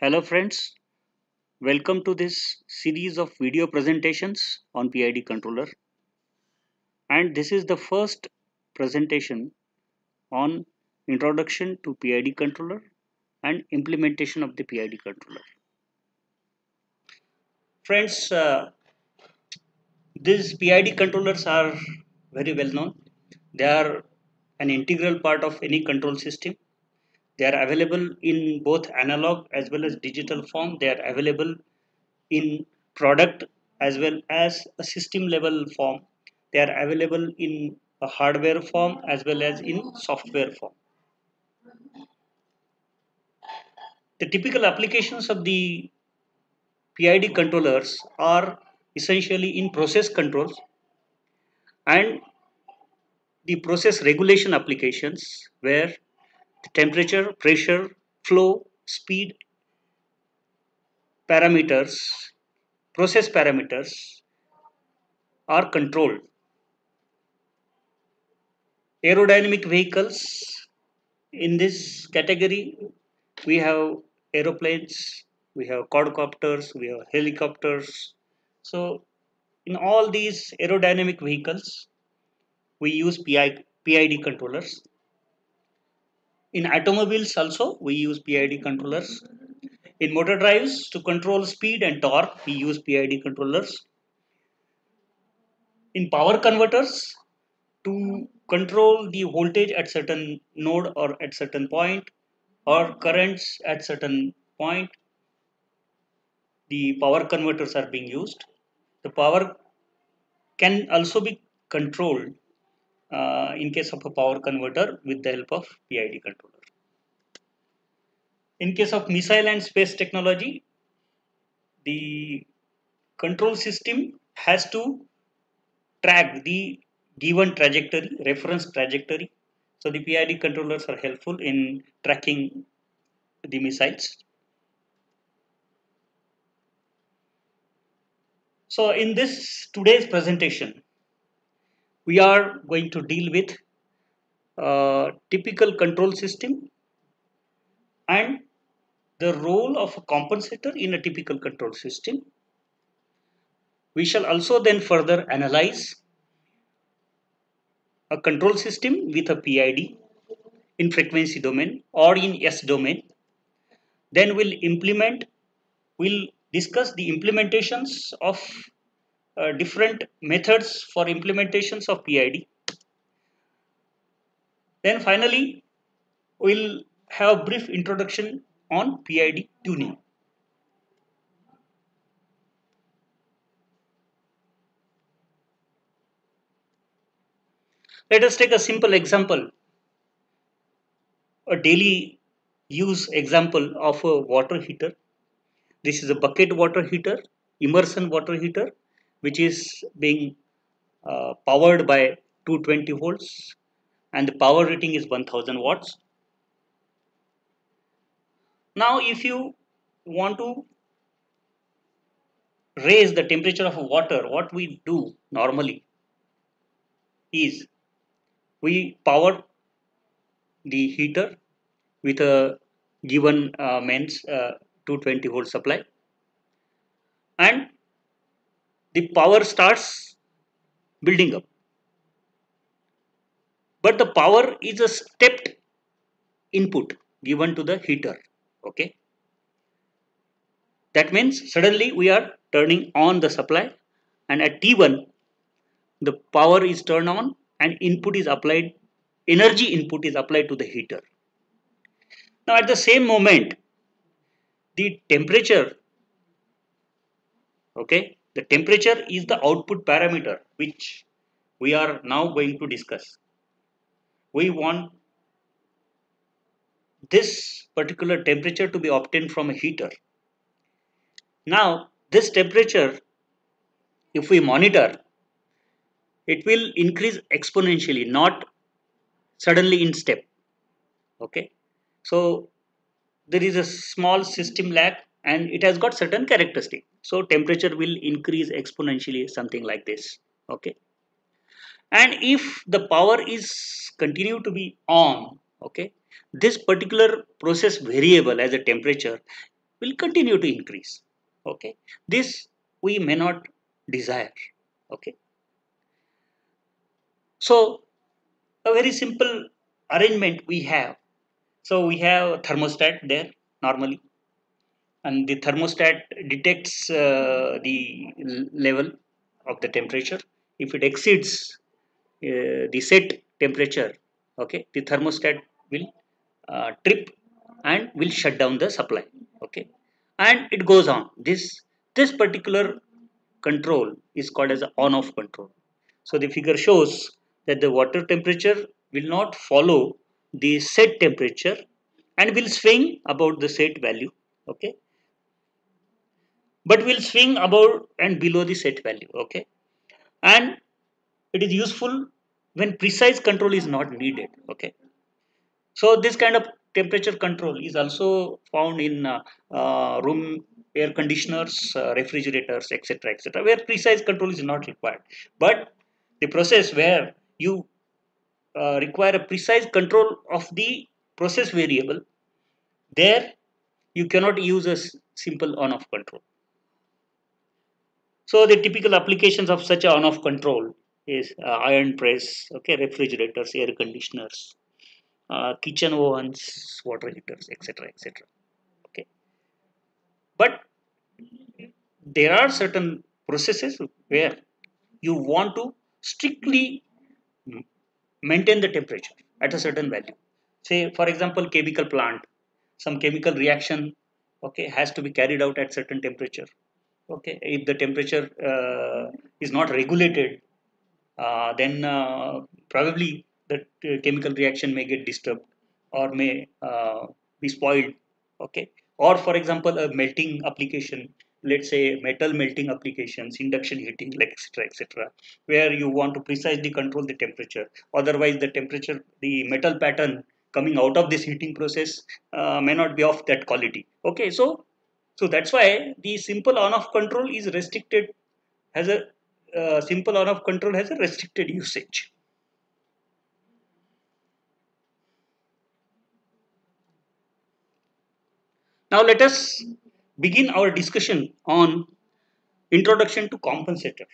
Hello friends, welcome to this series of video presentations on PID controller, and this is the first presentation on introduction to PID controller and implementation of the PID controller. Friends, these PID controllers are very well known. They are an integral part of any control system. They are available in both analog as well as digital form. They are available in product as well as a system level form. They are available in a hardware form as well as in software form. The typical applications of the PID controllers are essentially in process controls and the process regulation applications where the temperature, pressure, flow, speed parameters, process parameters are controlled. Aerodynamic vehicles, in this category we have aeroplanes, we have quadcopters, we have helicopters. So in all these aerodynamic vehicles we use PID controllers. In automobiles also we use PID controllers. In motor drives to control speed and torque we use PID controllers. In power converters to control the voltage at certain node or at certain point or currents at certain point, the power converters are being used. The power can also be controlled in case of a power converter with the help of PID controller. In case of missile and space technology, the control system has to track the given trajectory, reference trajectory. So the PID controllers are helpful in tracking the missiles. So in this today's presentation, we are going to deal with a typical control system and the role of a compensator in a typical control system. We shall also then further analyze a control system with a PID in frequency domain or in S domain. Then we'll discuss the implementations of different methods for implementations of PID. Then finally, we'll have a brief introduction on PID tuning. Let us take a simple example, a daily use example of a water heater. This is a bucket water heater, immersion water heater, which is being powered by 220 volts and the power rating is 1000 watts. Now, if you want to raise the temperature of water, what we do normally is we power the heater with a given mains 220 volt supply, and the power starts building up, but the power is a stepped input given to the heater. Okay, that means suddenly we are turning on the supply, and at T1 the power is turned on and input is applied, energy input is applied to the heater. Now at the same moment the temperature, okay, the temperature is the output parameter which we are now going to discuss. We want this particular temperature to be obtained from a heater. Now this temperature, if we monitor, it will increase exponentially, not suddenly in step. Okay, so there is a small system lag and it has got certain characteristic. So temperature will increase exponentially, something like this. Okay, and if the power is continue to be on, okay, this particular process variable as a temperature will continue to increase. Okay, this we may not desire. Okay, so a very simple arrangement we have. So we have thermostat there normally, and the thermostat detects the level of the temperature. If it exceeds the set temperature, okay, the thermostat will trip and will shut down the supply. Okay, and it goes on. This particular control is called as on off control. So the figure shows that the water temperature will not follow the set temperature and will swing about the set value. Okay, but will swing above and below the set value. Okay, and it is useful when precise control is not needed. Okay, so this kind of temperature control is also found in room air conditioners, refrigerators, etc., where precise control is not required. But the process where you require a precise control of the process variable, there you cannot use a simple on-off control. So the typical applications of such a on-off control is iron press, okay, refrigerators, air conditioners, kitchen ovens, water heaters, etc. Okay, but there are certain processes where you want to strictly maintain the temperature at a certain value. Say, for example, chemical plant, some chemical reaction, okay, has to be carried out at certain temperature. Okay, if the temperature is not regulated, then probably the chemical reaction may get disturbed or may be spoiled. Okay, or for example, a melting application, let's say metal melting applications, induction heating, like etc., where you want to precisely control the temperature. Otherwise, the temperature, the metal pattern coming out of this heating process may not be of that quality. Okay, so that's why the simple on-off control is restricted, has a simple on-off control has a restricted usage. Now let us begin our discussion on introduction to compensator.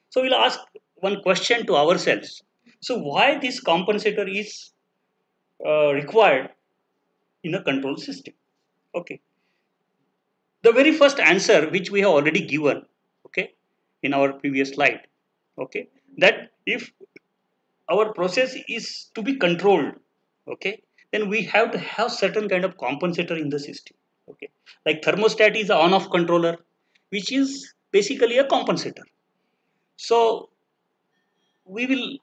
So we'll ask one question to ourselves. So why this compensator is required in a control system? Okay. The very first answer which we have already given, okay, in our previous slide, okay, that if our process is to be controlled, okay, then we have to have certain kind of compensator in the system. Okay, like thermostat is an on off controller, which is basically a compensator. So we will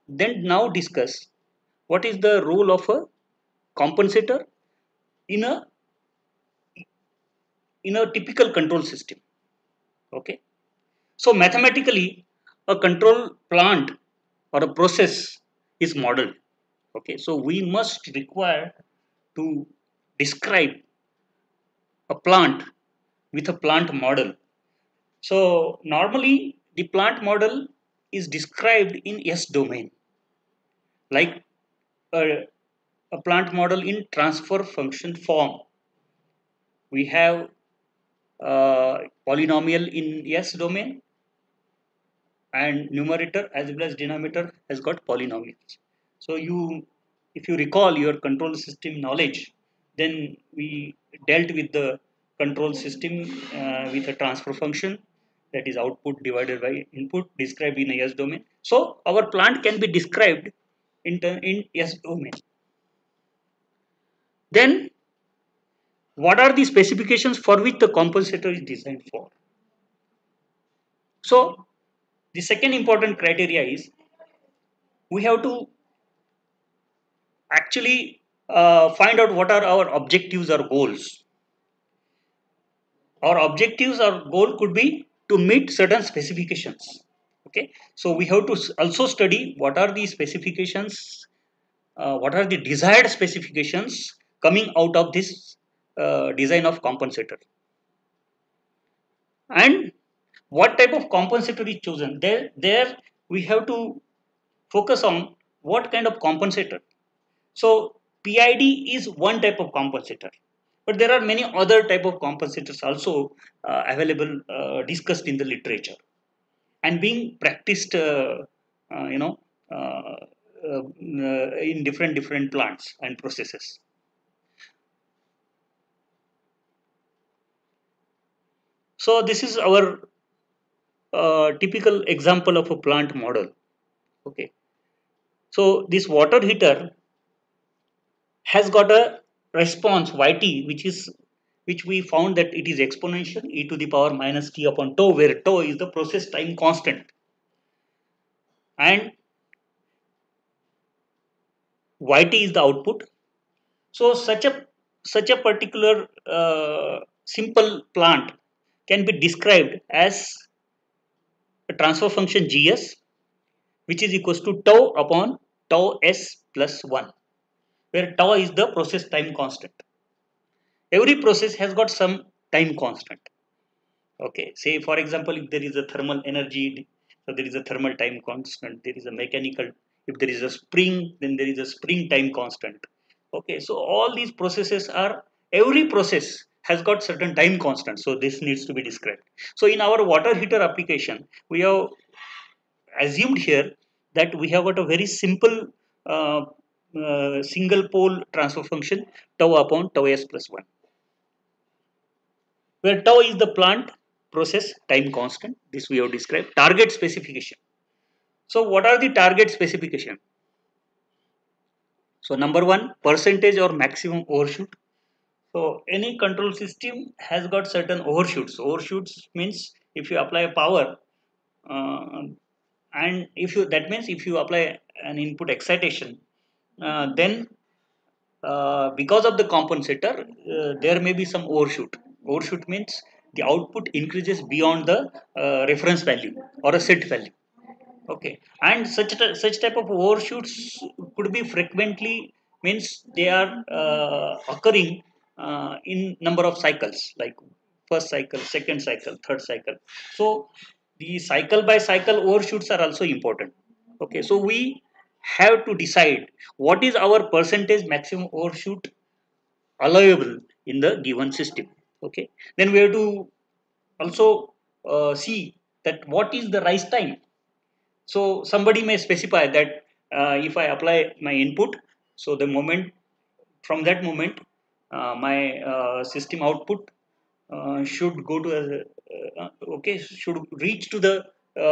then now discuss what is the role of a compensator in a typical control system. Okay, so mathematically a control plant or a process is modeled. Okay, so we must require to describe a plant with a plant model. So normally the plant model is described in S domain, like a plant model in transfer function form. We have polynomial in S domain, and numerator as well as denominator has got polynomials. So if you recall your control system knowledge, then we dealt with the control system with a transfer function, that is output divided by input, described in a S domain. So our plant can be described in S domain. Then what are the specifications for which the compensator is designed for? So the second important criteria is we have to actually find out what are our objectives or goals. Our objectives or goal could be to meet certain specifications. Okay, so we have to also study what are the specifications, what are the desired specifications coming out of this design of compensator, and what type of compensator is chosen. There we have to focus on what kind of compensator. So PID is one type of compensator. But there are many other type of compensators also available, discussed in the literature and being practiced, uh, you know, uh, in different plants and processes. So this is our typical example of a plant model. Okay. So this water heater has got a response yt, which we found that it is exponential e to the power minus t upon tau, where tau is the process time constant and yt is the output. So such a particular simple plant can be described as a transfer function gs, which is equals to tau upon tau s plus 1, where tau is the process time constant. Every process has got some time constant. Okay, say for example, if there is a thermal energy, so there is a thermal time constant. There is a mechanical, if there is a spring, then there is a spring time constant. Okay, so all these processes are, every process has got certain time constant, so this needs to be described. So in our water heater application, we have assumed here that we have got a very simple uh, single pole transfer function tau upon tau s plus 1, where tau is the plant process time constant. This we have described. Target specification. So what are the target specification? So number one, percentage or maximum overshoot. So any control system has got certain overshoots. Overshoots means if you apply power, uh, and if you, that means if you apply an input excitation, then because of the compensator, there may be some overshoot. Overshoot means the output increases beyond the reference value or a set value. Okay, and such type of overshoots could be frequently, means they are occurring in number of cycles, like first cycle, second cycle, third cycle. So the cycle by cycle overshoots are also important. Okay, so we have to decide what is our percentage maximum overshoot allowable in the given system. Okay, then we have to also see that what is the rise time. So somebody may specify that if I apply my input, so the moment, from that moment, my system output should go to okay, should reach to the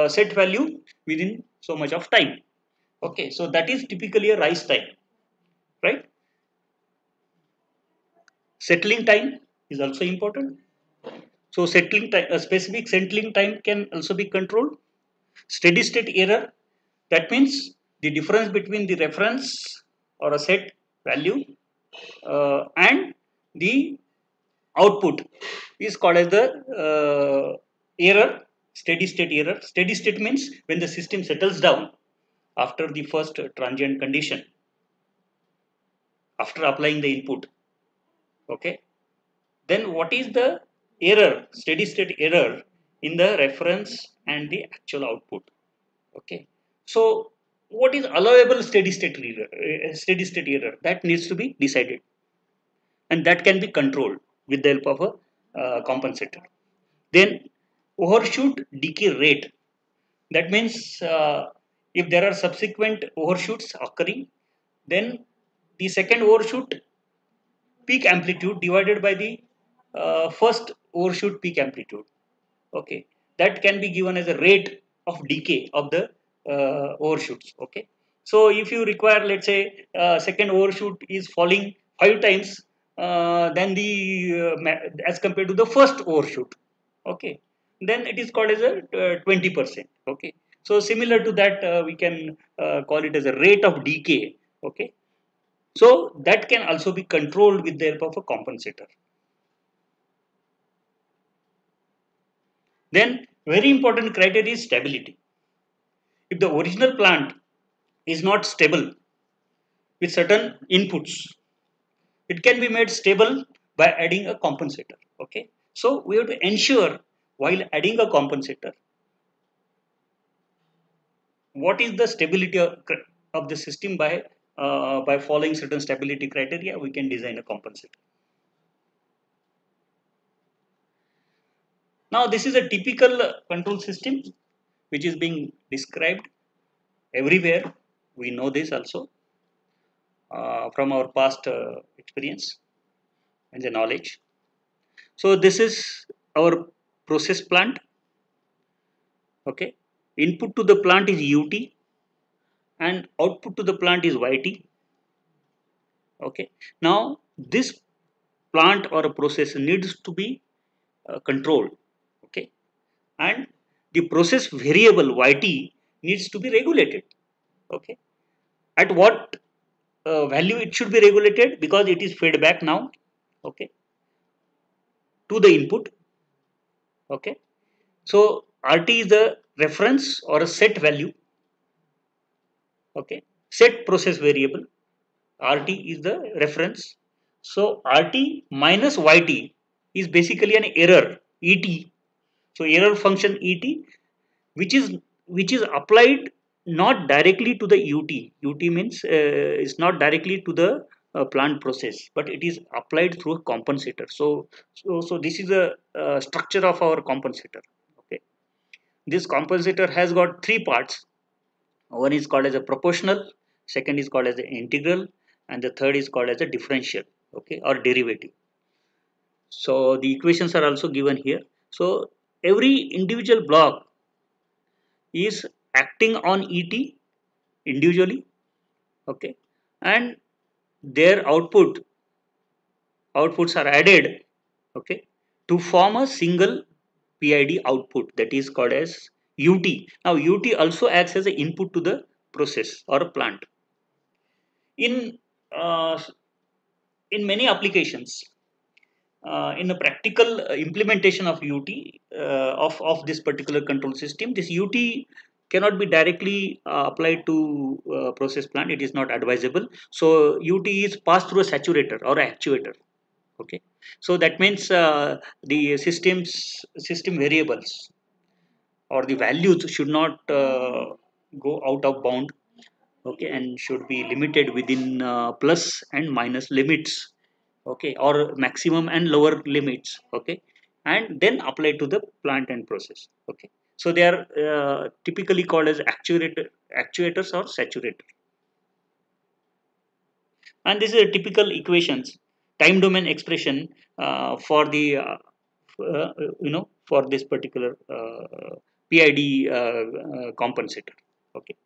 set value within so much of time. Okay, so that is typically a rise time, right? Settling time is also important. So settling time, a specific settling time can also be controlled. Steady state error, that means the difference between the reference or a set value and the output is called as the error, steady state error. Steady state means when the system settles down after the first transient condition, after applying the input. Okay, then what is the error, steady state error in the reference and the actual output? Okay, so what is allowable steady state error? Steady state error that needs to be decided, and that can be controlled with the help of a compensator. Then overshoot decay rate. That means if there are subsequent overshoots occurring, then the second overshoot peak amplitude divided by the first overshoot peak amplitude. Okay, that can be given as a rate of decay of the overshoots. Okay, so if you require, let's say, second overshoot is falling 5 times than the as compared to the first overshoot. Okay, then it is called as a 20%. Okay, so similar to that, we can call it as a rate of decay. Okay, so that can also be controlled with the help of a compensator. Then very important criteria is stability. If the original plant is not stable with certain inputs, it can be made stable by adding a compensator. Okay, so we have to ensure while adding a compensator what is the stability of the system. By following certain stability criteria, we can design a compensator. Now this is a typical control system which is being described everywhere. We know this also from our past experience and the knowledge. So this is our process plant. Okay, input to the plant is ut and output to the plant is yt. Okay, now this plant or a process needs to be controlled. Okay, and the process variable yt needs to be regulated. Okay, at what value it should be regulated, because it is fed back now. Okay, to the input. Okay, so rt is the reference or a set value. Okay, set process variable, rt is the reference. So rt minus yt is basically an error, et. So error function et, which is applied not directly to the ut. Ut means is not directly to the plant process, but it is applied through a compensator. So this is a structure of our compensator. Okay, this compensator has got three parts. One is called as a proportional, second is called as the integral, and the third is called as a differential. Okay, or derivative. So the equations are also given here. So every individual block is acting on et individually. Okay, and their outputs are added. Okay, to form a single PID output, that is called as ut. Now ut also acts as an input to the process or a plant. In uh, in many applications, in a practical implementation of ut, of this particular control system, this ut cannot be directly applied to process plant. It is not advisable. So ut is passed through a saturator or actuator. Okay, so that means the system variables or the values should not go out of bound. Okay, and should be limited within plus and minus limits. Okay, or maximum and lower limits. Okay, and then apply to the plant and process. Okay, so they are typically called as actuators or saturator. And this is a typical equations, time domain expression for the for this particular PID compensator. Okay,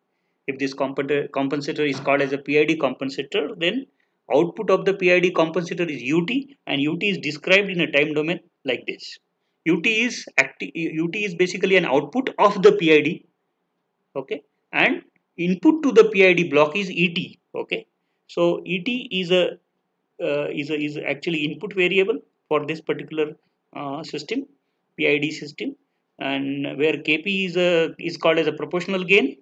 if this compensator is called as a PID compensator, then output of the PID compensator is ut, and ut is described in a time domain like this. Ut is basically an output of the PID. Okay, and input to the PID block is et. Okay, so et is actually input variable for this particular system, PID system, and where kp is called as a proportional gain,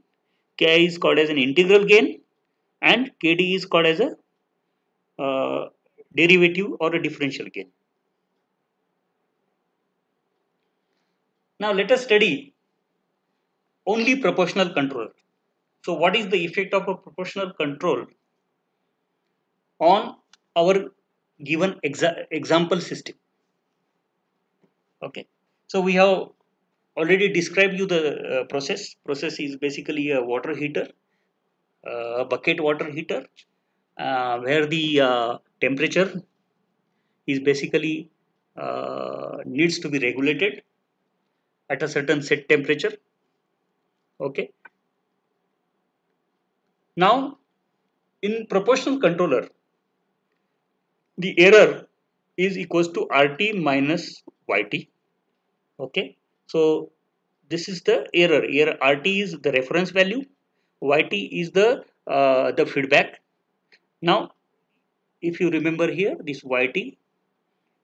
ki is called as an integral gain, and kd is called as a derivative or a differential gain. Now let us study only proportional controller. So what is the effect of a proportional control on our given example system? Okay, so we have already described you the process is basically a water heater, a bucket water heater, where the temperature is basically needs to be regulated at a certain set temperature. Okay, now in proportional controller, the error is equals to RT minus YT. Okay, so this is the error. Here RT is the reference value, YT is the feedback. Now if you remember here, this YT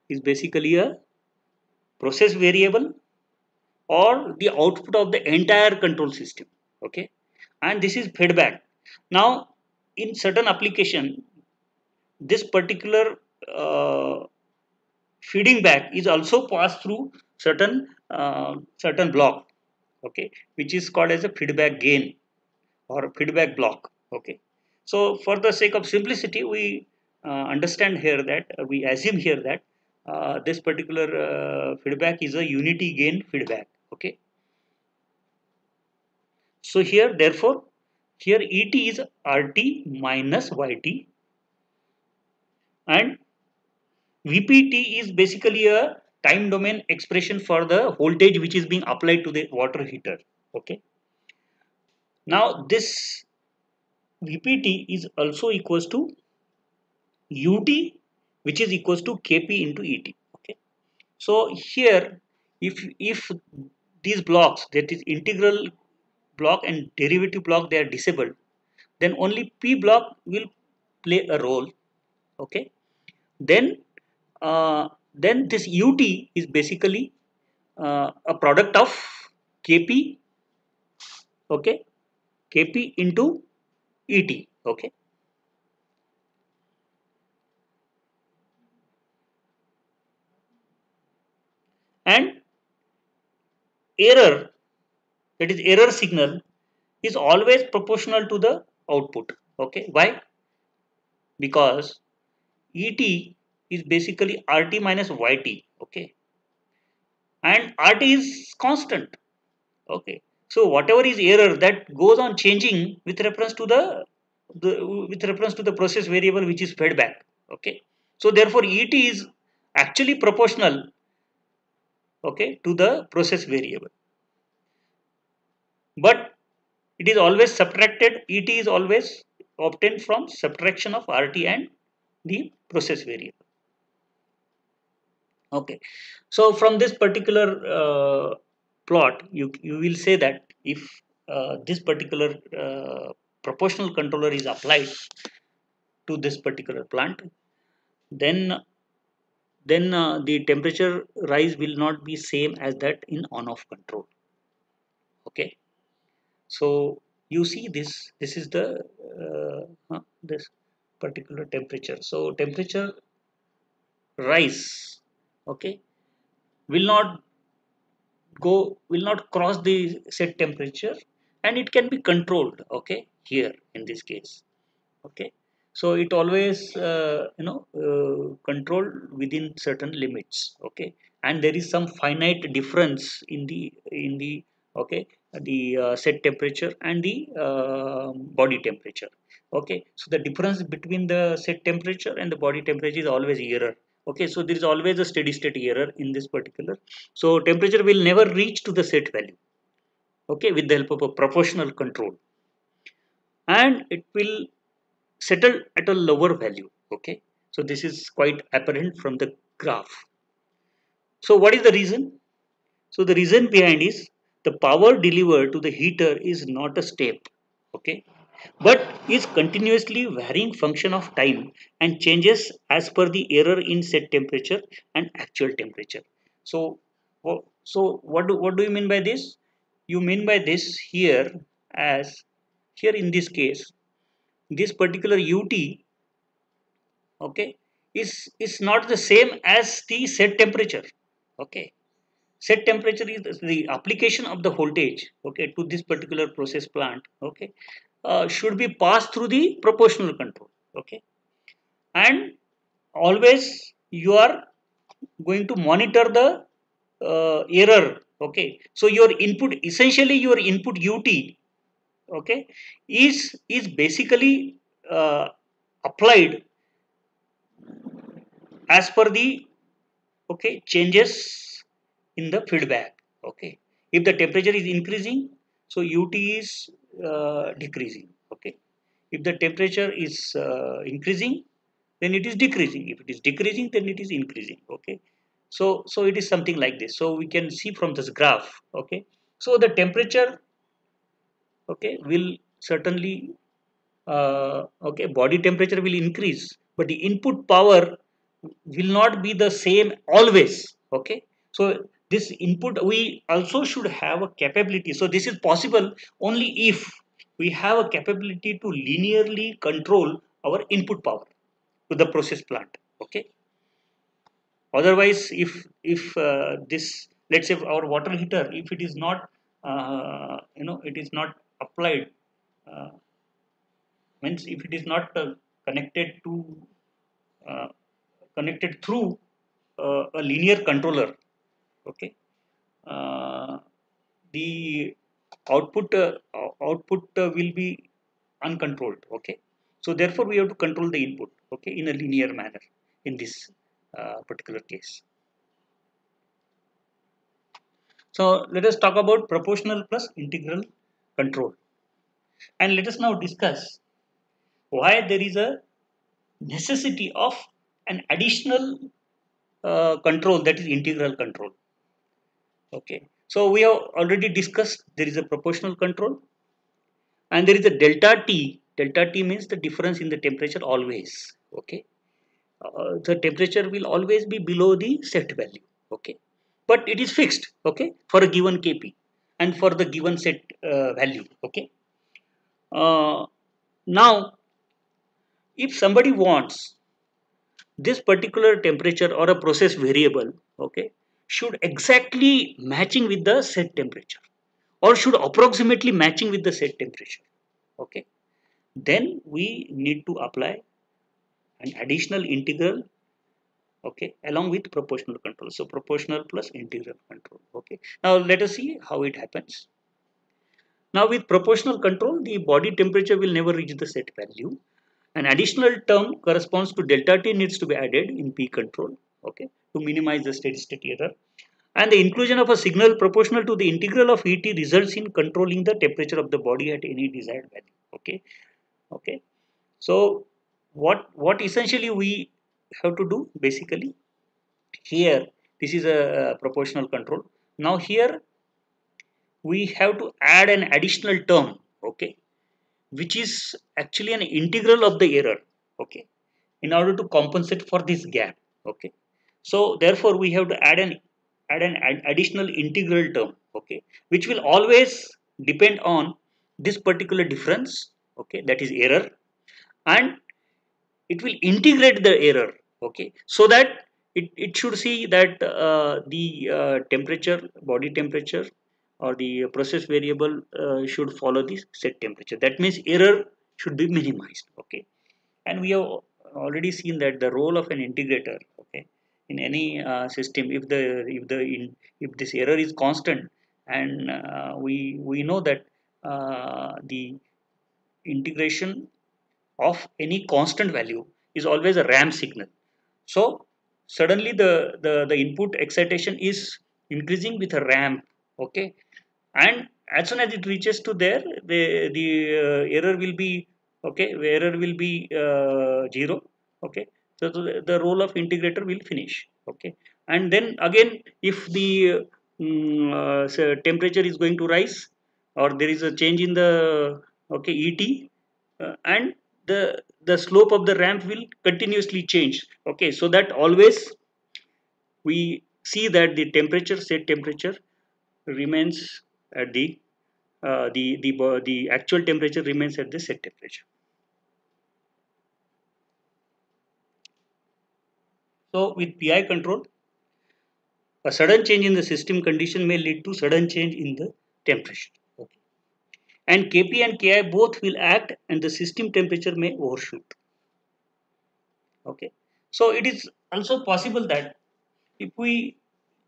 is basically a process variable or the output of the entire control system. Okay, and this is feedback. Now in certain application, this particular feeding back is also passed through certain block. Okay, which is called as a feedback gain or feedback block. Okay, so for the sake of simplicity, we understand here that we assume here that this particular feedback is a unity gain feedback. Okay. So here, therefore, here Et is RT minus YT, and VPT is basically a time domain expression for the voltage which is being applied to the water heater. Okay. Now this VPT is also equals to UT, which is equals to Kp into Et. Okay. So here, if these blocks, that is integral block and derivative block, they are disabled, then only P block will play a role. Okay. Then then this UT is basically a product of Kp, okay, Kp into Et. Okay. And error, that is error signal, is always proportional to the output. Okay. Why? Because Et is basically RT minus YT. Okay. And RT is constant. Okay. So whatever is error, that goes on changing with reference to the process variable which is fed back. Okay. So therefore Et is actually proportional, okay, to the process variable. But it is always subtracted. Et is always obtained from subtraction of RT and the process variable. Okay. So from this particular plot, you will say that if this particular proportional controller is applied to this particular plant, then the temperature rise will not be same as that in on-off control. Okay. So you see this is the this particular temperature. So temperature rise, okay, will not will not cross the set temperature, and it can be controlled, okay, here in this case. Okay. So it always controlled within certain limits. Okay. And there is some finite difference in the okay, the set temperature and the body temperature. Okay. So the difference between the set temperature and the body temperature is always error. Okay. So there is always a steady state error in this particular. So temperature will never reach to the set value, okay, with the help of a proportional control, and it will settle at a lower value. Okay. So this is quite apparent from the graph. So what is the reason? So the reason behind is the power delivered to the heater is not a step, okay, but is continuously varying function of time and changes as per the error in set temperature and actual temperature. So what do you mean by this? You mean by this here, as here in this case, this particular UT, okay, is not the same as the set temperature. Okay. Set temperature is the application of the voltage, okay, to this particular process plant. Okay. Should be passed through the proportional control. Okay. And always you are going to monitor the error. Okay. So your input, essentially your input UT, okay, is basically applied as per the, okay, changes in the feedback. Okay. If the temperature is increasing, so UT is decreasing. Okay. If the temperature is increasing, then it is decreasing. If it is decreasing, then it is increasing. Okay. So it is something like this. So we can see from this graph. Okay. So the temperature, okay, will certainly okay, body temperature will increase, but the input power will not be the same always. Okay. So this input, we also should have a capability. So this is possible only if we have a capability to linearly control our input power to the process plant. Okay. Otherwise, if this, let's say our water heater, if it is not it is not applied, uh, means if it is not connected to uh, connected through a linear controller, okay, uh, the output will be uncontrolled. Okay, so therefore we have to control the input, okay, in a linear manner in this particular case. So let us talk about proportional plus integral control, and let us now discuss why there is a necessity of an additional control, that is integral control. Okay, so we have already discussed there is a proportional control and there is a delta T. Delta T means the difference in the temperature always. Okay, the temperature will always be below the set value. Okay, but it is fixed. Okay, for a given Kp and for the given set value. Okay, uh, now if somebody wants this particular temperature or a process variable, okay, should exactly matching with the set temperature or should approximately matching with the set temperature, okay, then we need to apply an additional integral, okay, along with proportional control. So proportional plus integral control. Okay, now let us see how it happens. Now with proportional control, the body temperature will never reach the set value. An additional term corresponds to delta T needs to be added in P control, okay, to minimize the steady state error. And the inclusion of a signal proportional to the integral of Et results in controlling the temperature of the body at any desired value. Okay, okay. So what essentially we have to do basically here, this is a proportional control. Now here we have to add an additional term, okay, which is actually an integral of the error, okay, in order to compensate for this gap. Okay, so therefore we have to add an additional integral term, okay, which will always depend on this particular difference, okay, that is error, and it will integrate the error, okay, so that it should see that the temperature, body temperature or the process variable should follow the set temperature. That means error should be minimized. Okay, and we have already seen that the role of an integrator, okay, in any system, if this error is constant, and we know that the integration of any constant value is always a ramp signal. So suddenly the input excitation is increasing with a ramp, okay, and as soon as it reaches to there, the error will be, okay, error will be 0. Okay, so the role of integrator will finish. Okay, and then again if the so temperature is going to rise or there is a change in the, okay, Et, and the slope of the ramp will continuously change. Okay, so that always we see that the temperature, set temperature, remains at the actual temperature remains at the set temperature. So with PI control, a sudden change in the system condition may lead to sudden change in the temperature. Okay. And Kp and Ki both will act and the system temperature may overshoot. Okay. So it is also possible that if we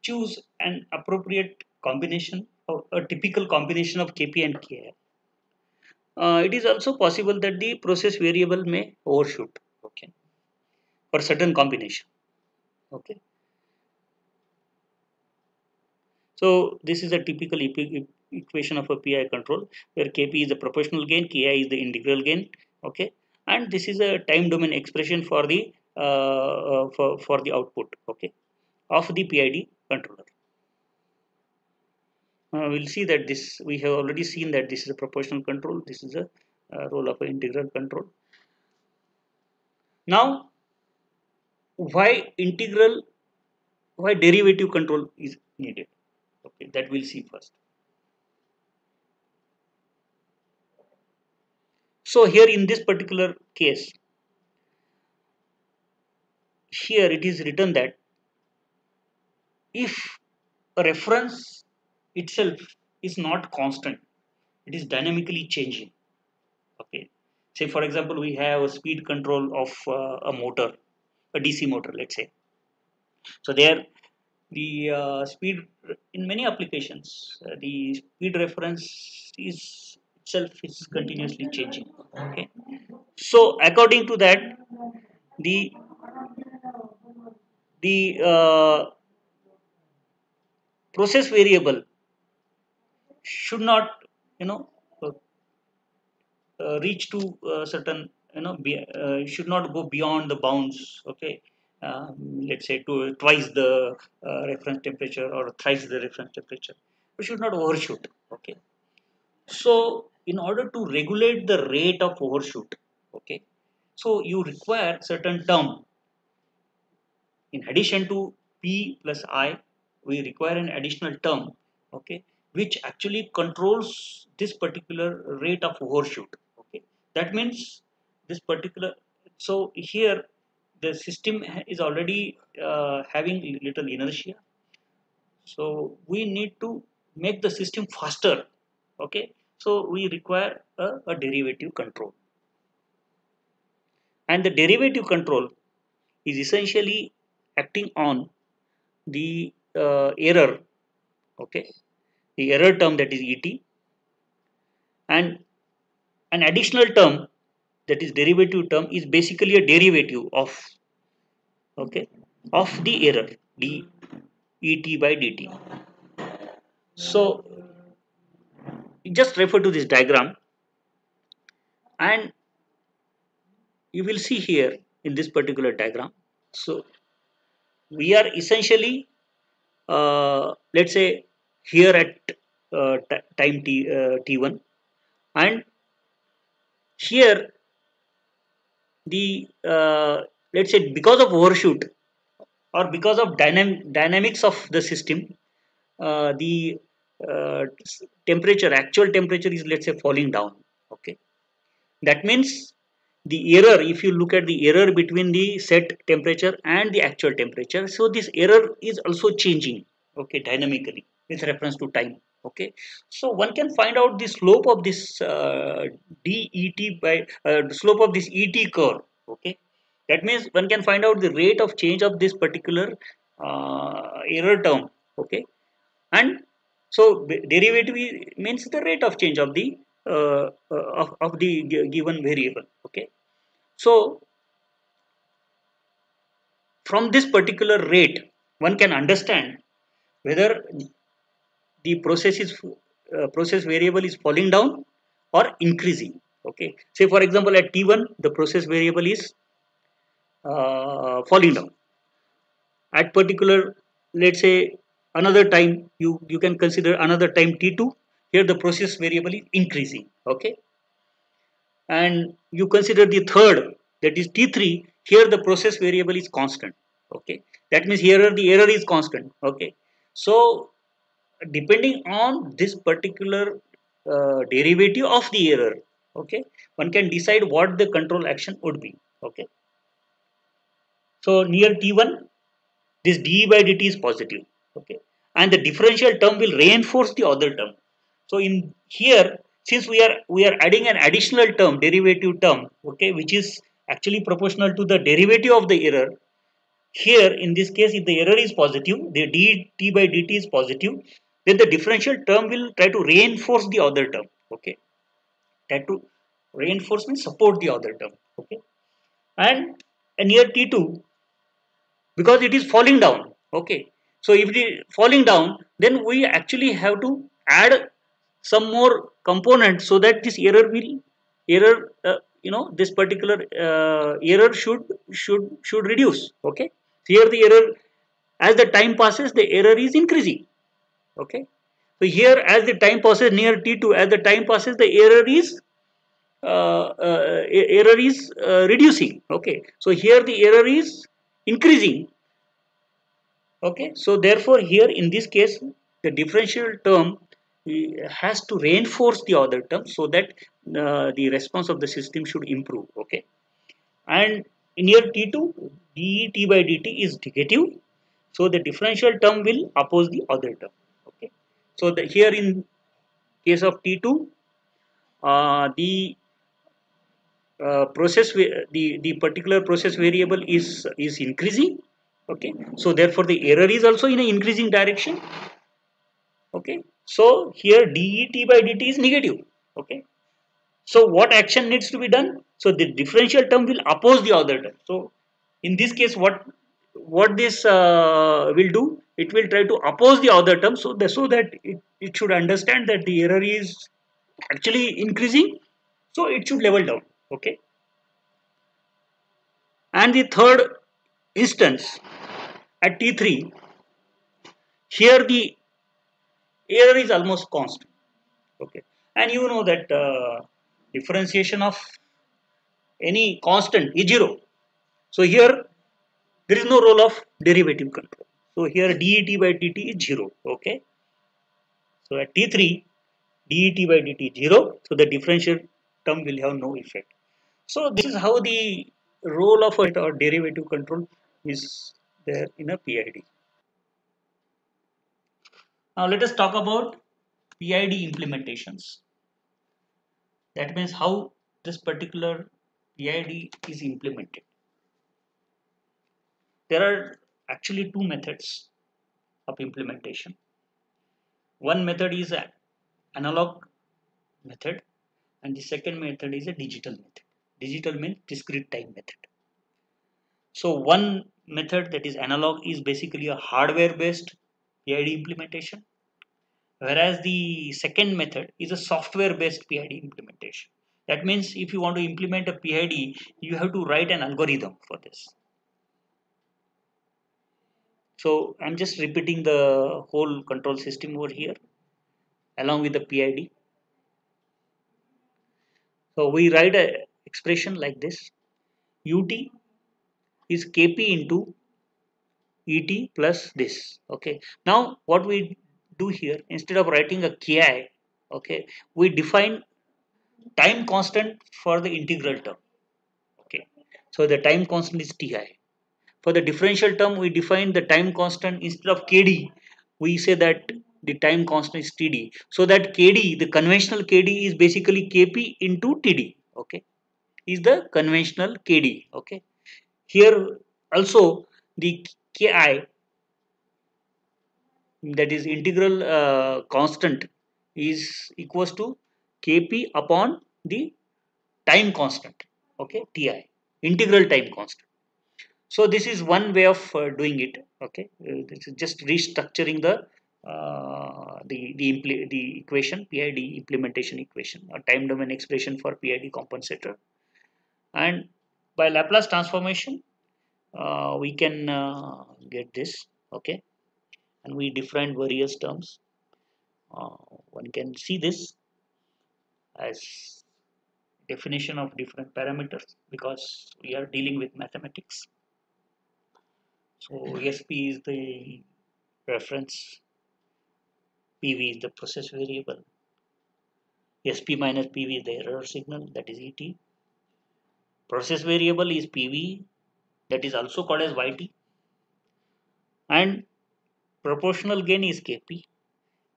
choose an appropriate combination or a typical combination of Kp and Ki, it is also possible that the process variable may overshoot. Okay, for certain combination. Okay, so this is a typical equation of a PI control where Kp is the proportional gain, Ki is the integral gain. Okay, and this is a time domain expression for the for the output. Okay, of the PID controller. We'll see that this, we have already seen that this is a proportional control. This is a role of an integral control. Now, why integral? Why derivative control is needed? Okay, that we'll see first. So here in this particular case, here it is written that if a reference itself is not constant, it is dynamically changing. Okay, say for example we have a speed control of a motor, a DC motor, let's say. So there the speed in many applications, the speed reference is itself is continuously changing. Okay. So according to that, the the process variable should not, you know, uh, reach to certain, should not go beyond the bounds. Okay. Let's say to twice the reference temperature or thrice the reference temperature, we should not overshoot. Okay. So in order to regulate the rate of overshoot, okay, so you require certain term. In addition to p plus I, we require an additional term, okay, which actually controls this particular rate of overshoot. Okay. That means this particular, so here the system is already having little inertia, so we need to make the system faster. Okay. So we require a derivative control, and the derivative control is essentially acting on the error. Okay. The error term, that is et, and an additional term, that is derivative term, is basically a derivative of, okay, of the error, d et by dt. So just refer to this diagram, and you will see here in this particular diagram. So we are essentially, let's say, here at time t1, and here the let's say because of overshoot or because of dynamics of the system, the temperature, actual temperature is, let's say, falling down. Okay. That means the error, if you look at the error between the set temperature and the actual temperature, so this error is also changing, okay, dynamically with reference to time. Okay. So one can find out the slope of this det by the slope of this et curve. Okay. That means one can find out the rate of change of this particular error term. Okay. And so derivative means the rate of change of the of the given variable. Okay. So from this particular rate, one can understand whether the process variable is falling down or increasing. Okay. Say for example at t1 the process variable is falling down. At particular, let's say, another time, you can consider another time t2, here the process variable is increasing. Okay. And you consider the third, that is t3, here the process variable is constant. Okay. That means here the error is constant. Okay. So depending on this particular derivative of the error, okay, one can decide what the control action would be. Okay. So near t1, this d by dt is positive. Okay. And the differential term will reinforce the other term. So in here, since we are adding an additional term, derivative term, okay, which is actually proportional to the derivative of the error, here in this case if the error is positive, the dt by dt is positive, then the differential term will try to reinforce the other term. Okay. Try to reinforce means support the other term. Okay. And near t2, because it is falling down. Okay. So if it is falling down, then we actually have to add some more components so that this error this particular error should reduce. Okay. Here the error, as the time passes, the error is increasing. Okay. So here as the time passes near t2, as the time passes, the error is reducing. Okay. So here the error is increasing. Okay. So therefore here in this case the differential term has to reinforce the other term so that the response of the system should improve. Okay. And near t2, det by dt is negative, so the differential term will oppose the other term. Okay. So here in case of t2, the the particular process variable is increasing, Okay, so therefore the error is also in an increasing direction. Okay, so here det by dt is negative. Okay, so what action needs to be done? So the differential term will oppose the other term. So in this case, what this will do? It will try to oppose the other term, so that it should understand that the error is actually increasing, so it should level down. Okay, and the third instance at T3, here the error is almost constant. Okay, and you know that differentiation of any constant is zero. So here there is no role of derivative control. So here det by dt is 0. Okay. So at T3, det by dt is 0. So the differential term will have no effect. So this is how the role of a or derivative control is there in a PID. Now let us talk about PID implementations. That means how this particular PID is implemented. There are actually two methods of implementation. One method is an analog method, and the second method is a digital method. Digital means discrete time method. So one method, that is analog, is basically a hardware based PID implementation, whereas the second method is a software based PID implementation. That means if you want to implement a PID, you have to write an algorithm for this. So I'm just repeating the whole control system over here along with the PID. So we write a expression like this: ut is kp into et plus this. Okay, now what we do here, instead of writing a ki, okay, we define time constant for the integral term. Okay, so the time constant is ti. For the differential term, we define the time constant, instead of kd, we say that the time constant is td. So that kd, the conventional kd, is basically kp into td. Okay, is the conventional kd. Okay, here also the ki, that is integral constant, is equals to kp upon the time constant. Okay, ti, integral time constant. So this is one way of doing it. Okay, this is just restructuring the equation, PID implementation equation, a time domain expression for PID compensator. And by Laplace transformation, we can get this. Okay, and we define various terms. One can see this as definition of different parameters, because we are dealing with mathematics. So SP is the reference, PV is the process variable, SP minus PV is the error signal, that is ET. Process variable is PV, that is also called as YT, and proportional gain is KP,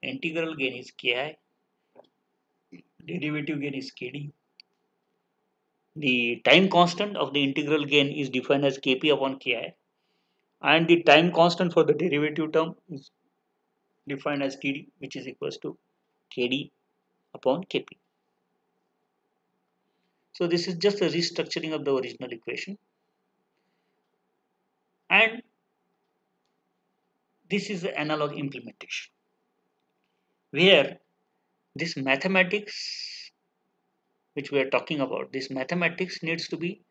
integral gain is KI, derivative gain is KD. The time constant of the integral gain is defined as Kp upon Ki, and the time constant for the derivative term is defined as Td, which is equals to Kd upon Kp. So this is just a restructuring of the original equation, and this is the analog implementation, where this mathematics which we are talking about, this mathematics needs to be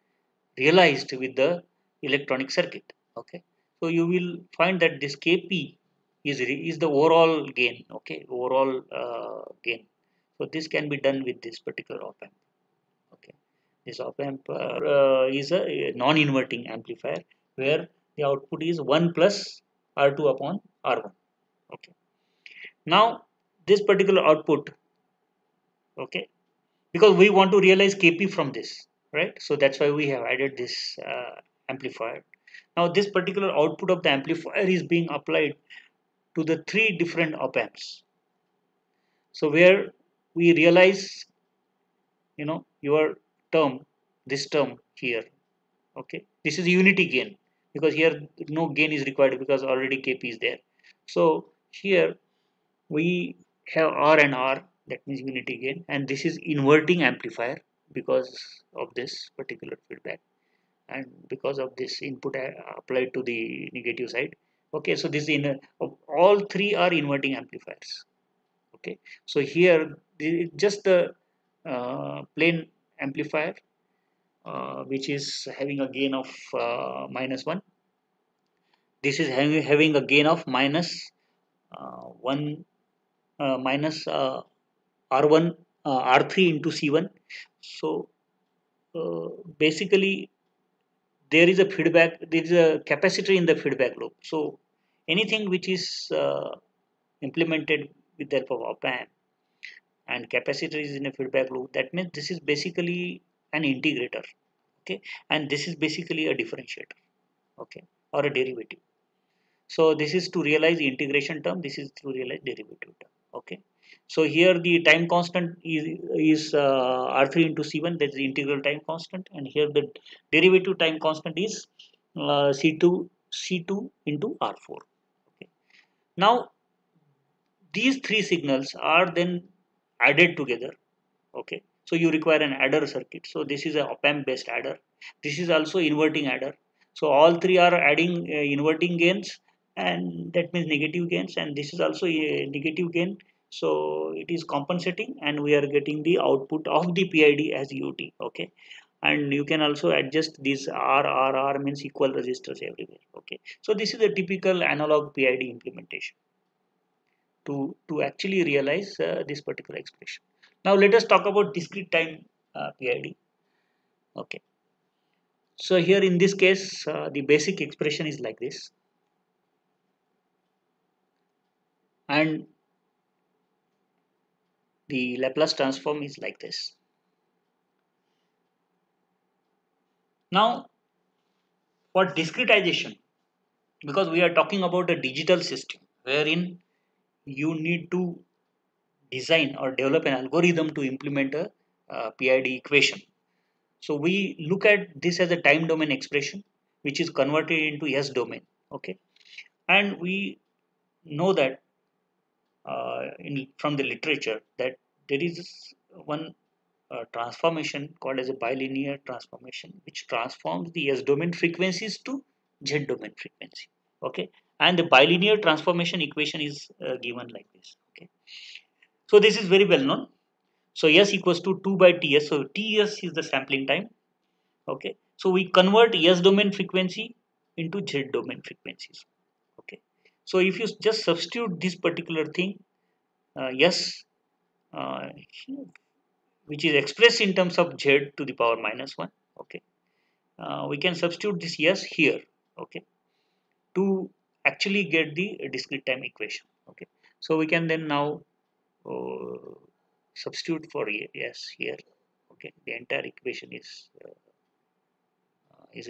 realized with the electronic circuit. Okay, so you will find that this Kp is the overall gain. Okay, overall gain. So this can be done with this particular op amp. Okay, this op amp is a non-inverting amplifier, where the output is 1 plus R2 upon R1. Okay, now this particular output, okay, because we want to realize Kp from this, right? So that's why we have added this amplifier. Now this particular output of the amplifier is being applied to the three different op amps. So where we realize, your term, this term here, okay, this is unity gain, because here no gain is required because already Kp is there. So here we have R and R, that means unity gain, and this is inverting amplifier because of this particular feedback and because of this input applied to the negative side. Okay, so this in all three are inverting amplifiers. Okay, so here just the plain amplifier which is having a gain of -1. This is having a gain of minus 1 minus R1 R3 into C1. So basically there is a feedback, there is a capacitor in the feedback loop. So anything which is implemented with the help of op amp and capacitor is in a feedback loop, that means this is basically an integrator. Okay, and this is basically a differentiator. Okay, or a derivative. So this is to realize the integration term, this is to realize derivative term. Okay, so here the time constant is R3 into C1, that is the integral time constant, and here the derivative time constant is C2 into R4. Okay, now these three signals are then added together. Okay, so you require an adder circuit. So this is a op amp based adder. This is also inverting adder. So all three are adding inverting gains, and that means negative gains, and this is also a negative gain. So it is compensating, and we are getting the output of the PID as UT. Okay, and you can also adjust these R means equal resistors everywhere. Okay, so this is a typical analog PID implementation to actually realize this particular expression. Now let us talk about discrete time PID. Okay. So here in this case, the basic expression is like this, and the Laplace transform is like this. Now for discretization, because we are talking about a digital system wherein you need to design or develop an algorithm to implement a PID equation. So we look at this as a time domain expression, which is converted into S domain. Okay, and we know that from the literature that there is one transformation called as a bilinear transformation, which transforms the S domain frequencies to Z domain frequency. Okay, and the bilinear transformation equation is given like this. Okay, so this is very well known. So S equals to 2 by Ts. So Ts is the sampling time. Okay, so we convert S domain frequency into Z domain frequencies. Okay, so if you just substitute this particular thing, S, uh, which is expressed in terms of Z to the power -1. Okay, we can substitute this S here. Okay, to actually get the discrete time equation. Okay, so we can then now uh, substitute for S here. Okay, the entire equation is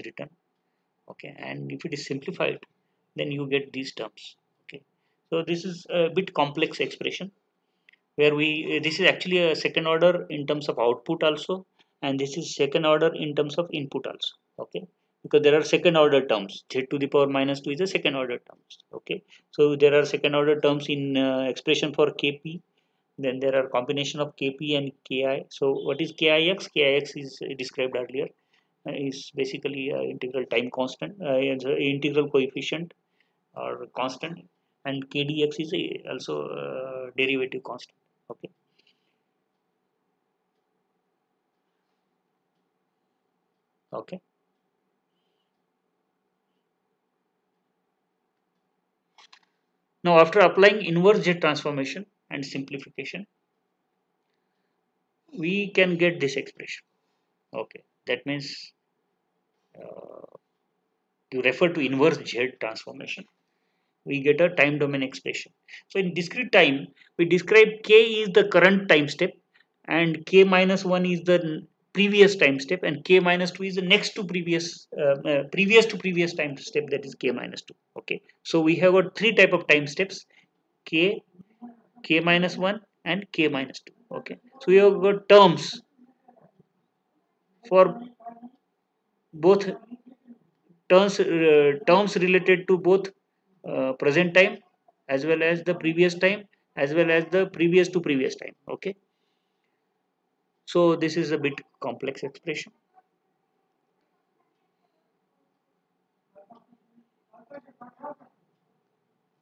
written. Okay, and if it is simplified, then you get these terms. Okay, so this is a bit complex expression where we this is actually a second order in terms of output also, and this is second order in terms of input also. Okay, because there are second order terms, Z to the power -2 is a second order terms. Okay, so there are second order terms in expression for Kp, then there are combination of Kp and Ki. So what is Kix? Kix is described earlier, is basically integral time constant, integral coefficient or constant, and kdx is also derivative constant. Okay, okay. Now after applying inverse jet transformation and simplification, we can get this expression. Okay, that means uh, you refer to inverse jet transformation, we get a time domain expression. So in discrete time, we describe k is the current time step, and k -1 is the previous time step, and k -2 is the next to previous to previous time step, that is k -2. Okay, so we have got three type of time steps: k, k-1, and k-2. Okay, so we have got terms for both terms related to both present time as well as the previous time as well as the previous to previous time. Okay, so this is a bit complex expression.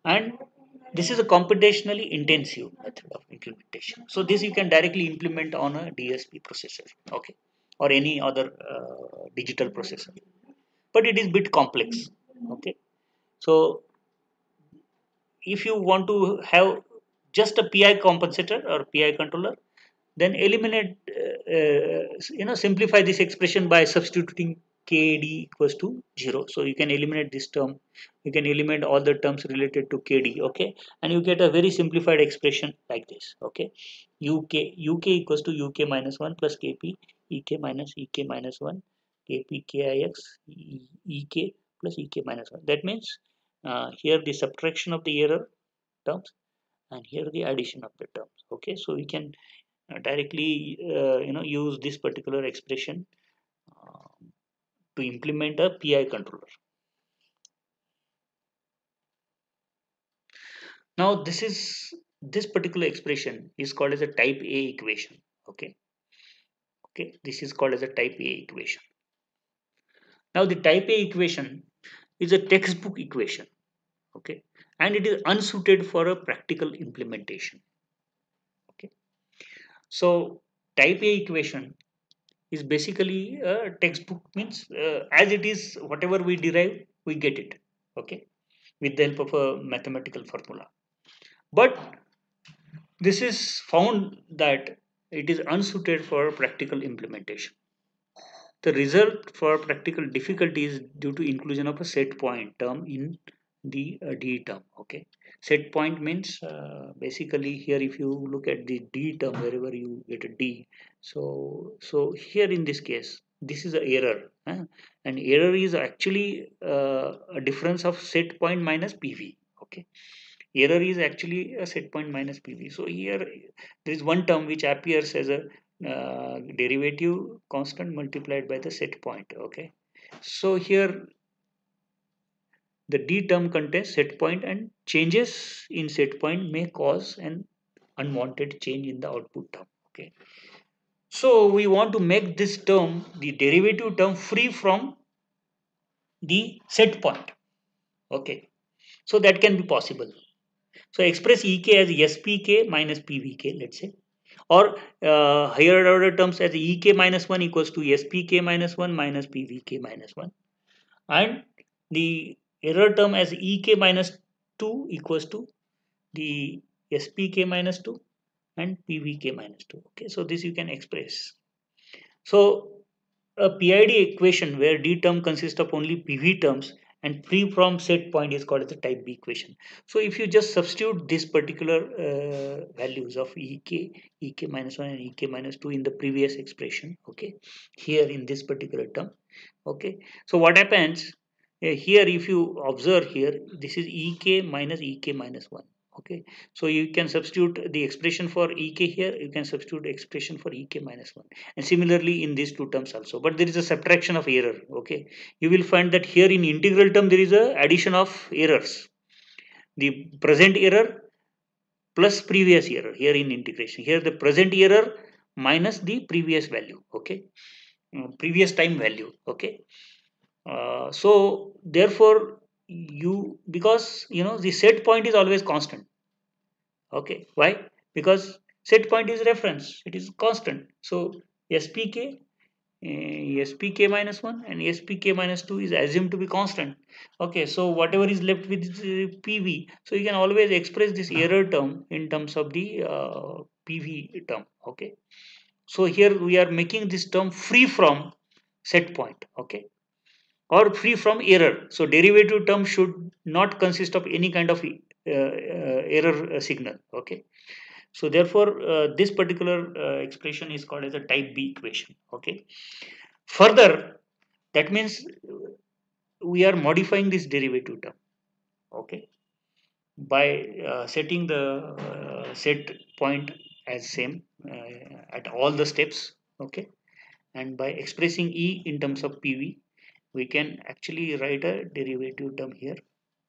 And this is a computationally intensive method of implementation. So this you can directly implement on a DSP processor, okay, or any other digital processor. But it is bit complex, okay. So if you want to have just a PI compensator or PI controller, then eliminate, simplify this expression by substituting KD equals to 0. So you can eliminate this term, you can eliminate all the terms related to KD, okay, and you get a very simplified expression like this, okay. UK equals to UK minus 1 plus KP EK minus EK minus 1 KP KIX EK plus EK minus 1. That means here the subtraction of the error terms and here the addition of the terms, okay. So we can directly use this particular expression uh, to implement a PI controller. Now this particular expression is called as a type A equation, okay. Okay, this is called as a type A equation. Now the type A equation is a textbook equation, okay, and it is unsuited for a practical implementation, okay. So type A equation is basically a textbook, means as it is, whatever we derive we get it, okay, with the help of a mathematical formula. But this is found that it is unsuited for practical implementation. The result for practical difficulty is due to inclusion of a set point term in the D term, okay. Set point means basically here if you look at the D term, wherever you get a D, so here in this case this is a error, and error is actually a difference of set point minus PV, okay. Error is actually a set point minus PV. So here there is one term which appears as a derivative constant multiplied by the set point, okay. So here the D term contains set point, and changes in set point may cause an unwanted change in the output term, okay. So we want to make this term, the derivative term, free from the set point, okay. So that can be possible. So express EK as SPK minus PVK, let's say, or higher order terms as EK minus 1 equals to SPK minus 1 minus PVK minus 1, and the error term as EK minus 2 equals to the SPK minus 2 and PVK minus 2. Okay, so this you can express. So a PID equation where D term consists of only PV terms and free from set point is called as a type B equation. So if you just substitute this particular values of EK minus 1 and EK minus 2 in the previous expression, okay, here in this particular term, okay. So what happens here, if you observe here, this is EK minus EK minus 1, okay. So you can substitute the expression for EK here, you can substitute expression for EK minus 1, and similarly in these two terms also. But there is a subtraction of error, okay. You will find that here in integral term there is a addition of errors, the present error plus previous error. Here in integration, here the present error minus the previous value, okay. Previous time value, okay. So therefore you, because the set point is always constant, okay. Why? Because set point is reference, it is constant. So SPK, SPK minus 1 and SPK minus 2 is assumed to be constant, okay. So whatever is left with PV, so you can always express this error term in terms of the PV term, okay. So here we are making this term free from set point, okay, or free from error. So derivative term should not consist of any kind of error signal, okay. So therefore this particular expression is called as a type B equation, okay. Further, that means we are modifying this derivative term, okay, by setting the set point as same at all the steps, okay, and by expressing E in terms of PV, we can actually write a derivative term here.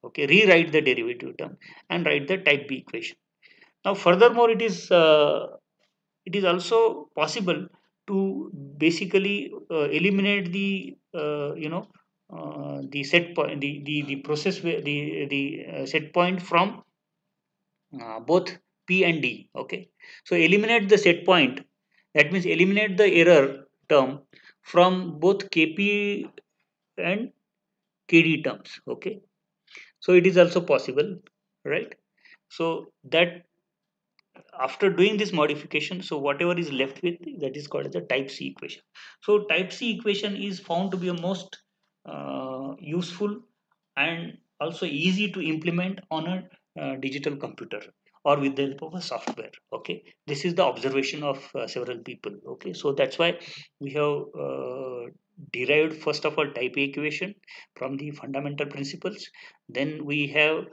Okay, rewrite the derivative term and write the type B equation. Now, furthermore, it is also possible to basically eliminate the the set point, the process where the set point from both P and D. Okay, so eliminate the set point. That means eliminate the error term from both KP and KD terms. Okay, so it is also possible, right? So that after doing this modification, so whatever is left with, that is called as a type C equation. So type C equation is found to be a most useful and also easy to implement on a digital computer or with the help of a software. Okay, this is the observation of several people. Okay, so that's why we have derived first of all type A equation from the fundamental principles. Then we have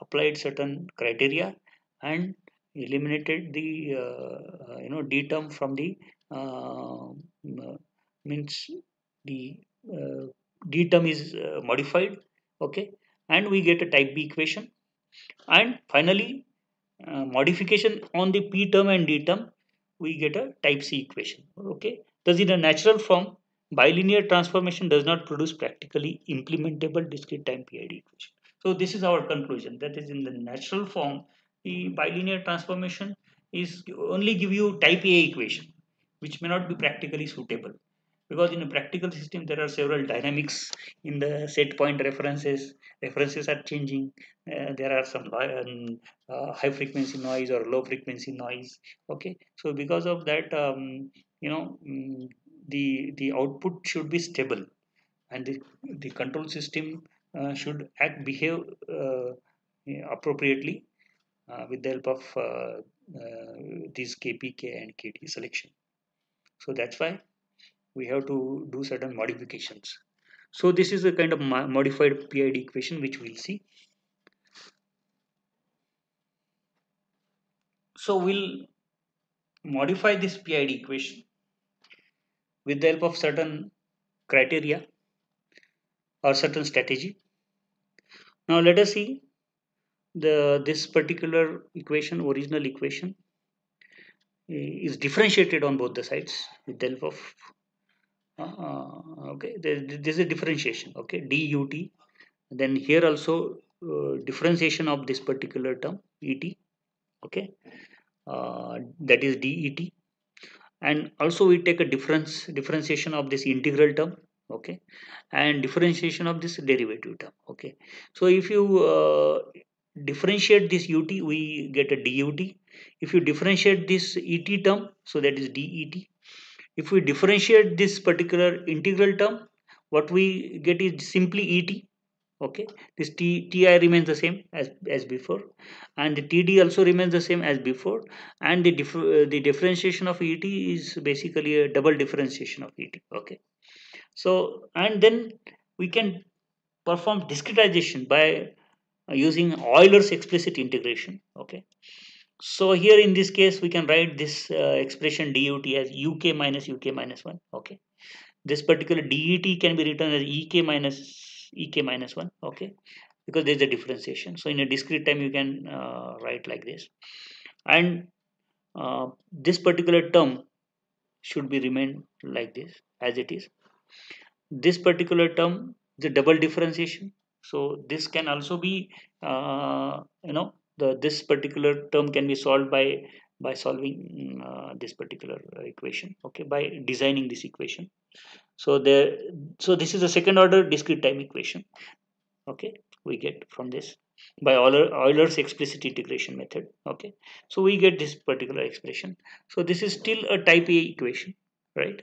applied certain criteria and eliminated the D term from the means the D term is modified. Okay, and we get a type B equation. And finally, modification on the P term and D term, we get a type C equation. Okay, thus in a natural form, bilinear transformation does not produce practically implementable discrete time PID equation. So this is our conclusion, that is in the natural form, the bilinear transformation is only give you type A equation, which may not be practically suitable, because in a practical system there are several dynamics in the set point references are changing. There are some high frequency noise or low frequency noise. Okay, so because of that, the output should be stable, and the control system should behave appropriately with the help of these KPK and KT selection. So that's why we have to do certain modifications. So this is a kind of modified PID equation which we'll see. So we'll modify this PID equation with the help of certain criteria or certain strategy. Now let us see this particular equation, original equation, is differentiated on both the sides with the help of okay, there is a differentiation. Okay, dut. Then here also differentiation of this particular term et. Okay, that is det. And also we take a differentiation of this integral term. Okay, and differentiation of this derivative term. Okay, so if you differentiate this ut, we get a dut. If you differentiate this et term, so that is det. If we differentiate this particular integral term, what we get is simply et. Okay, this ti remains the same as before, and the td also remains the same as before, and the differentiation of et is basically a double differentiation of et. Okay, so and then we can perform discretization by using Euler's explicit integration. Okay, so here in this case we can write this expression dut as uk minus 1. Okay, this particular det can be written as ek minus 1. Okay, because there is a differentiation. So in a discrete time you can write like this, and this particular term should be remain like this as it is. This particular term is a double differentiation, so this can also be this particular term can be solved by solving this particular equation. Okay, by designing this equation. So there, so this is a second order discrete time equation. Okay, we get from this by Euler's explicit integration method. Okay, so we get this particular expression. So this is still a type A equation, right?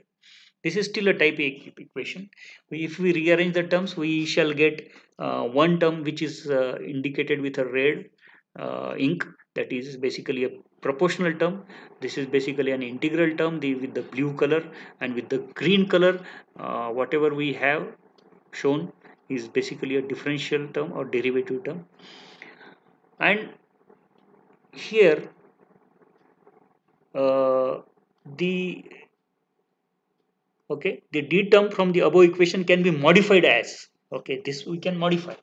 This is still a type A equation. If we rearrange the terms, we shall get one term which is indicated with a red ink, that is basically a proportional term. This is basically an integral term with the blue color, and with the green color whatever we have shown is basically a differential term or derivative term. And here the okay, the D term from the above equation can be modified as, okay, this we can modify,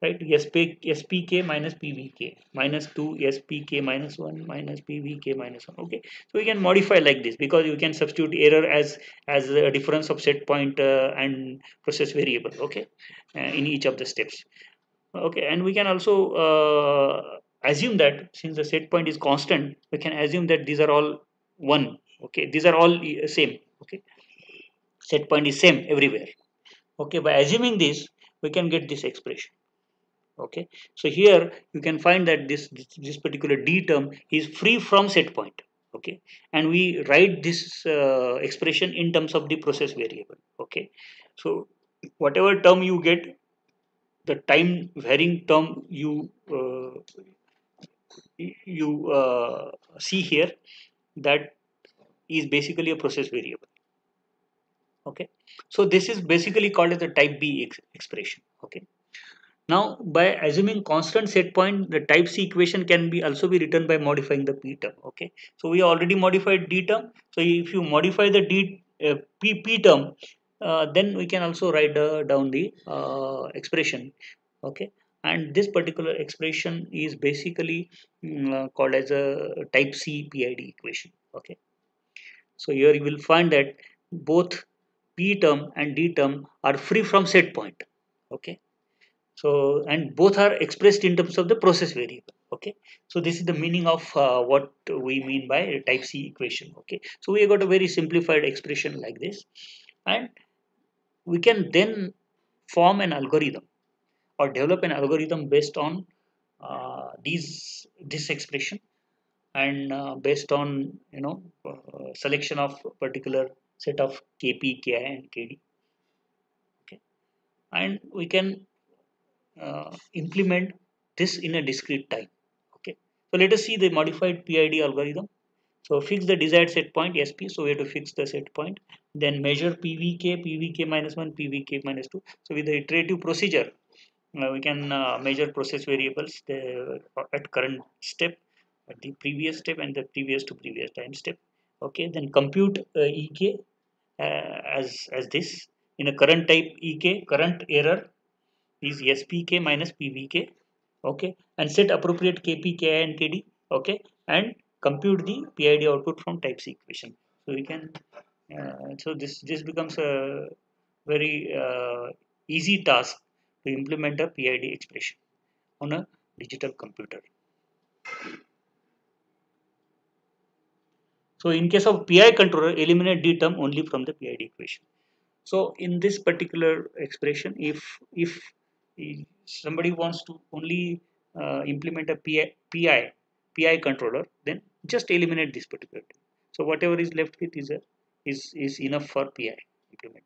right? SPK minus PVK minus 2 SPK minus 1 minus PVK minus 1. Okay, so we can modify like this because you can substitute error as a difference of set point and process variable. Okay, in each of the steps. Okay, and we can also assume that since the set point is constant, we can assume that these are all one. Okay, these are all same. Okay, set point is same everywhere. Okay, by assuming this, we can get this expression. Okay, so here you can find that this particular D term is free from set point. Okay, and we write this expression in terms of the process variable. Okay, so whatever term you get, the time varying term you see here, that is basically a process variable. Okay, so this is basically called as the type B expression. Okay, now by assuming constant set point, the type C equation can be also be written by modifying the P term. Okay, so we already modified D term, so if you modify the P term, then we can also write down the expression. Okay, and this particular expression is basically called as a type C PID equation. Okay, so here you will find that both P term and D term are free from set point. Okay, so and both are expressed in terms of the process variable. Okay, so this is the meaning of what we mean by type C equation. Okay, so we have got a very simplified expression like this, and we can then form an algorithm or develop an algorithm based on this expression, and based on selection of particular set of KP, KI, and KD. Okay, and we can implement this in a discrete time. Okay, so let us see the modified PID algorithm. So fix the desired set point SP. So we have to fix the set point. Then measure PVK, PVK minus 1, PVK minus 2. So with the iterative procedure, we can measure process variables at current step, at the previous step, and the previous to previous time step. Okay, then compute EK as this. In a current type EK, current error is SPK minus PVK. Okay, and set appropriate KP, KI, and KD. Okay, and compute the PID output from type C equation. So we can so this becomes a very easy task to implement a PID expression on a digital computer. So in case of PI controller, eliminate D term only from the PID equation. So in this particular expression, if somebody wants to only implement a PI controller, then just eliminate this particular thing. So whatever is left with is enough for PI implement.